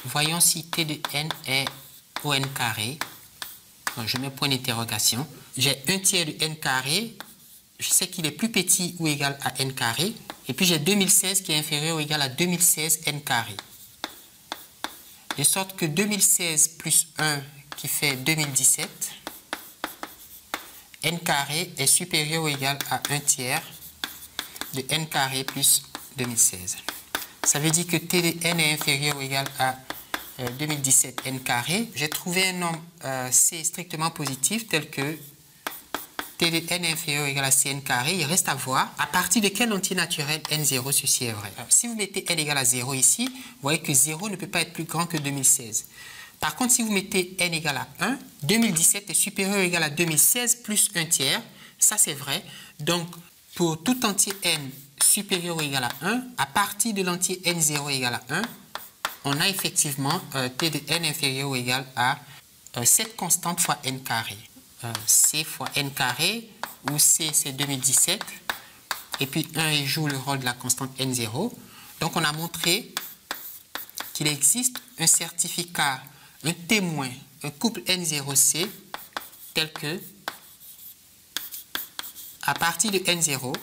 Voyons si t de n est au n carré. Donc, je mets point d'interrogation. J'ai 1 tiers de n carré. Je sais qu'il est plus petit ou égal à n carré. Et puis j'ai 2016 qui est inférieur ou égal à 2016 n carré. De sorte que 2016 plus 1 qui fait 2017, n carré est supérieur ou égal à 1 tiers de n carré plus 2016. Ça veut dire que t de n est inférieur ou égal à 2017 n carré. J'ai trouvé un nombre c strictement positif tel que t de n est inférieur ou égal à cn carré. Il reste à voir à partir de quel entier naturel n0 ceci est vrai. Alors, si vous mettez n égale à 0 ici, vous voyez que 0 ne peut pas être plus grand que 2016. Par contre, si vous mettez n égale à 1, 2017 est supérieur ou égal à 2016 plus 1 tiers. Ça, c'est vrai. Donc, pour tout entier n supérieur ou égal à 1, à partir de l'entier n0 égal à 1, on a effectivement t de n inférieur ou égal à cette constante fois n carré. C fois n carré, où C c'est 2017, et puis 1 il joue le rôle de la constante n0. Donc on a montré qu'il existe un certificat, un témoin, un couple n0c, tel que, à partir de n0,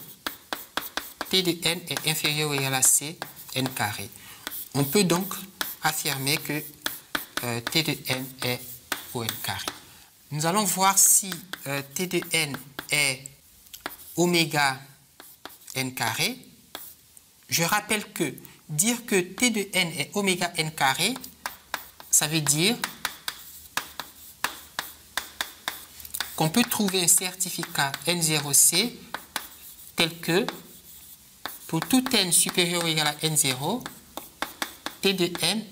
t de n est inférieur ou égal à c n carré. On peut donc affirmer que t de n est au n carré. Nous allons voir si t de n est oméga n carré. Je rappelle que dire que t de n est oméga n carré, ça veut dire qu'on peut trouver un certificat n0c tel que pour tout n supérieur ou égal à n0, t de n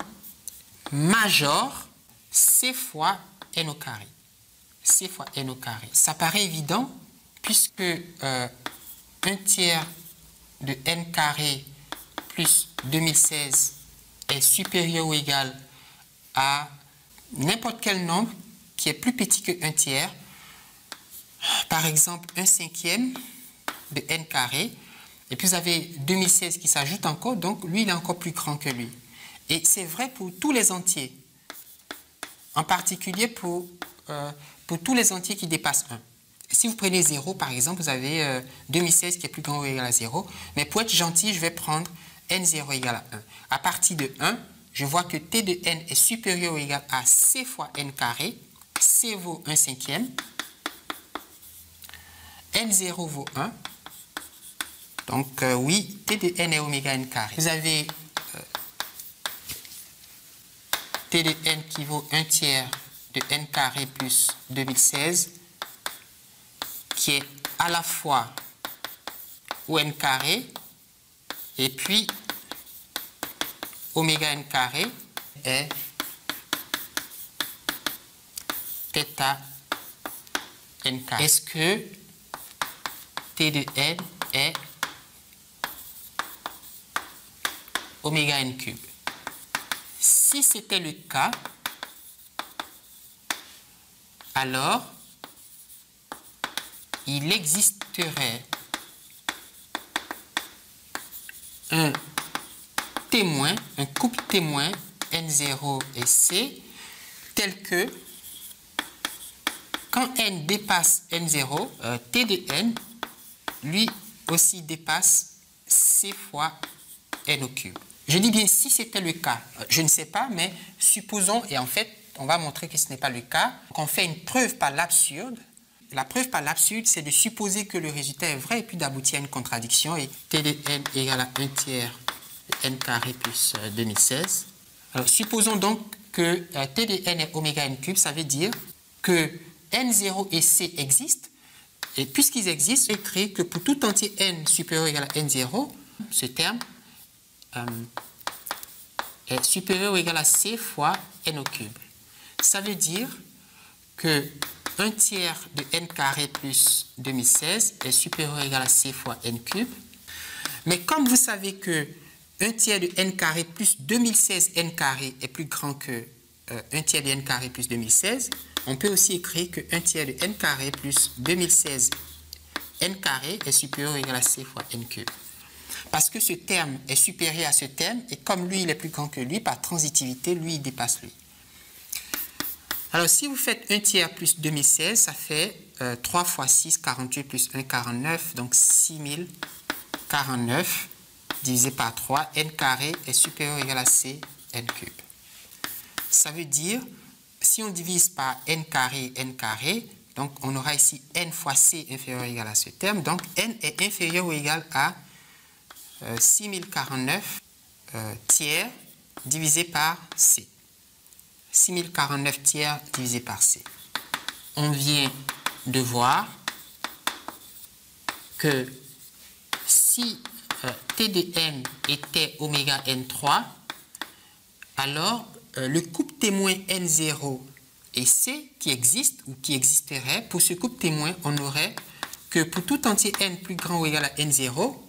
major c fois n au carré. C fois n au carré. Ça paraît évident puisque 1 tiers de n carré plus 2016 est supérieur ou égal à n'importe quel nombre qui est plus petit que 1 tiers. Par exemple, 1 cinquième de n carré. Et puis vous avez 2016 qui s'ajoute encore, donc lui il est encore plus grand que lui. Et c'est vrai pour tous les entiers. En particulier pour tous les entiers qui dépassent 1. Si vous prenez 0, par exemple, vous avez 2016 qui est plus grand ou égal à 0. Mais pour être gentil, je vais prendre n0 égale à 1. À partir de 1, je vois que t de n est supérieur ou égal à c fois n carré. C vaut 1 cinquième. n0 vaut 1. Donc, oui, t de n est oméga n carré. Vous avez t de n qui vaut 1 tiers de n carré plus 2016, qui est à la fois au n carré, et puis oméga n carré est θ n carré. Est-ce que t de n est oméga n cube? Si c'était le cas, alors il existerait un témoin, un couple témoin n0 et c, tel que quand n dépasse n0, t de n, lui aussi dépasse c fois n au cube. Je dis bien si c'était le cas. Je ne sais pas, mais supposons, et en fait, on va montrer que ce n'est pas le cas, qu'on fait une preuve par l'absurde. La preuve par l'absurde, c'est de supposer que le résultat est vrai et puis d'aboutir à une contradiction. Et t de n égale à 1 tiers de n carré plus 2016. Alors, supposons donc que t de n est oméga n cube, ça veut dire que n0 et c existent. Et puisqu'ils existent, je vais écrire que pour tout entier n supérieur ou égal à n0, ce terme est supérieur ou égal à c fois n au cube. Ça veut dire que 1 tiers de n carré plus 2016 est supérieur ou égal à c fois n cube. Mais comme vous savez que 1 tiers de n carré plus 2016 n carré est plus grand que 1 tiers de n carré plus 2016, on peut aussi écrire que 1 tiers de n carré plus 2016 n carré est supérieur ou égal à c fois n cube. parce que ce terme est supérieur à ce terme, et comme lui, il est plus grand que lui, par transitivité, lui, il dépasse lui. Alors, si vous faites 1 tiers plus 2016, ça fait 3 fois 6, 48 plus 1, 49, donc 6049 divisé par 3, n carré est supérieur ou égal à c, n cube. Ça veut dire, si on divise par n carré, donc on aura ici n fois c inférieur ou égal à ce terme, donc n est inférieur ou égal à 6049 tiers divisé par c. 6049 tiers divisé par c. On vient de voir que si t de n était oméga n3, alors le couple témoin n0 et c qui existe ou qui existerait, pour ce couple témoin, on aurait que pour tout entier n plus grand ou égal à n0,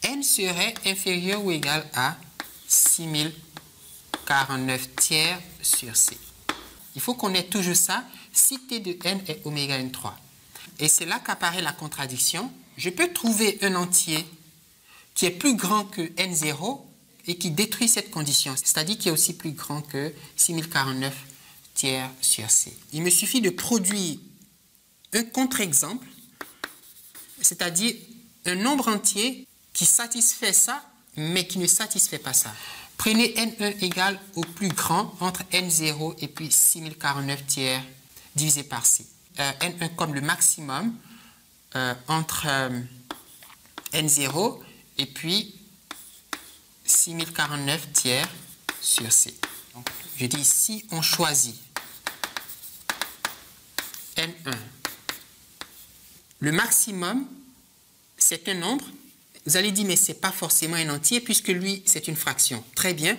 n serait inférieur ou égal à 6049 tiers sur c. Il faut qu'on ait toujours ça si t de n est oméga n3. Et c'est là qu'apparaît la contradiction. Je peux trouver un entier qui est plus grand que n0 et qui détruit cette condition, c'est-à-dire qui est aussi plus grand que 6049 tiers sur c. Il me suffit de produire un contre-exemple, c'est-à-dire un nombre entier qui satisfait ça, mais qui ne satisfait pas ça. Prenez n1 égale au plus grand entre n0 et puis 6049 tiers divisé par c. n1 comme le maximum entre n0 et puis 6049 tiers sur c. Donc, je dis ici, on choisit n1. Le maximum, c'est un nombre. Vous allez dire, mais ce n'est pas forcément un entier puisque lui, c'est une fraction. Très bien.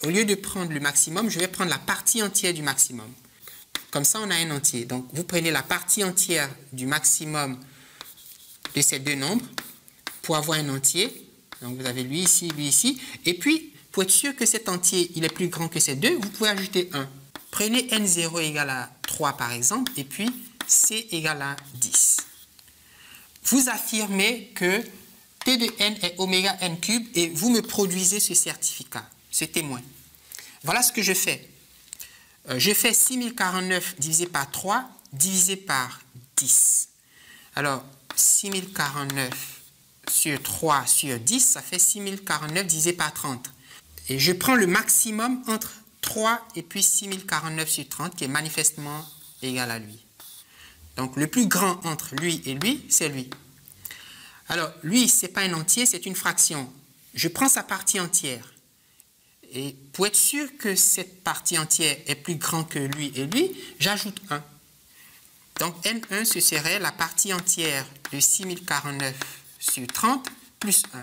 Au lieu de prendre le maximum, je vais prendre la partie entière du maximum. Comme ça, on a un entier. Donc, vous prenez la partie entière du maximum de ces deux nombres pour avoir un entier. Donc, vous avez lui ici. Et puis, pour être sûr que cet entier, il est plus grand que ces deux, vous pouvez ajouter 1. Prenez n0 égale à 3, par exemple, et puis c égale à 10. Vous affirmez que t de n est oméga n cube et vous me produisez ce certificat, ce témoin. Voilà ce que je fais. Je fais 6049 divisé par 3 divisé par 10. Alors, 6049 sur 3 sur 10, ça fait 6049 divisé par 30. Et je prends le maximum entre 3 et puis 6049 sur 30 qui est manifestement égal à lui. Donc, le plus grand entre lui et lui, c'est lui. Alors, lui, ce n'est pas un entier, c'est une fraction. Je prends sa partie entière. Et pour être sûr que cette partie entière est plus grande que lui et lui, j'ajoute 1. Donc, n1, ce serait la partie entière de 6049 sur 30 plus 1.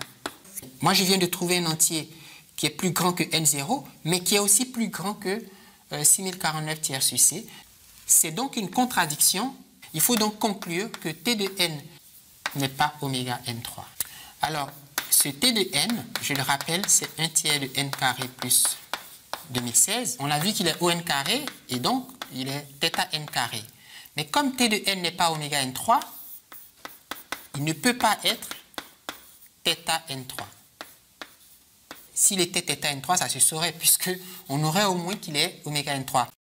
Moi, je viens de trouver un entier qui est plus grand que n0, mais qui est aussi plus grand que 6049 tiers sur c. C'est donc une contradiction. Il faut donc conclure que t de n n'est pas oméga n3. Alors, ce t de n, je le rappelle, c'est 1 tiers de n carré plus 2016. On a vu qu'il est O n carré et donc il est θ n carré. Mais comme t de n n'est pas oméga n3, il ne peut pas être θ n3. S'il était θ n3, ça se saurait puisqu'on aurait au moins qu'il est oméga n3.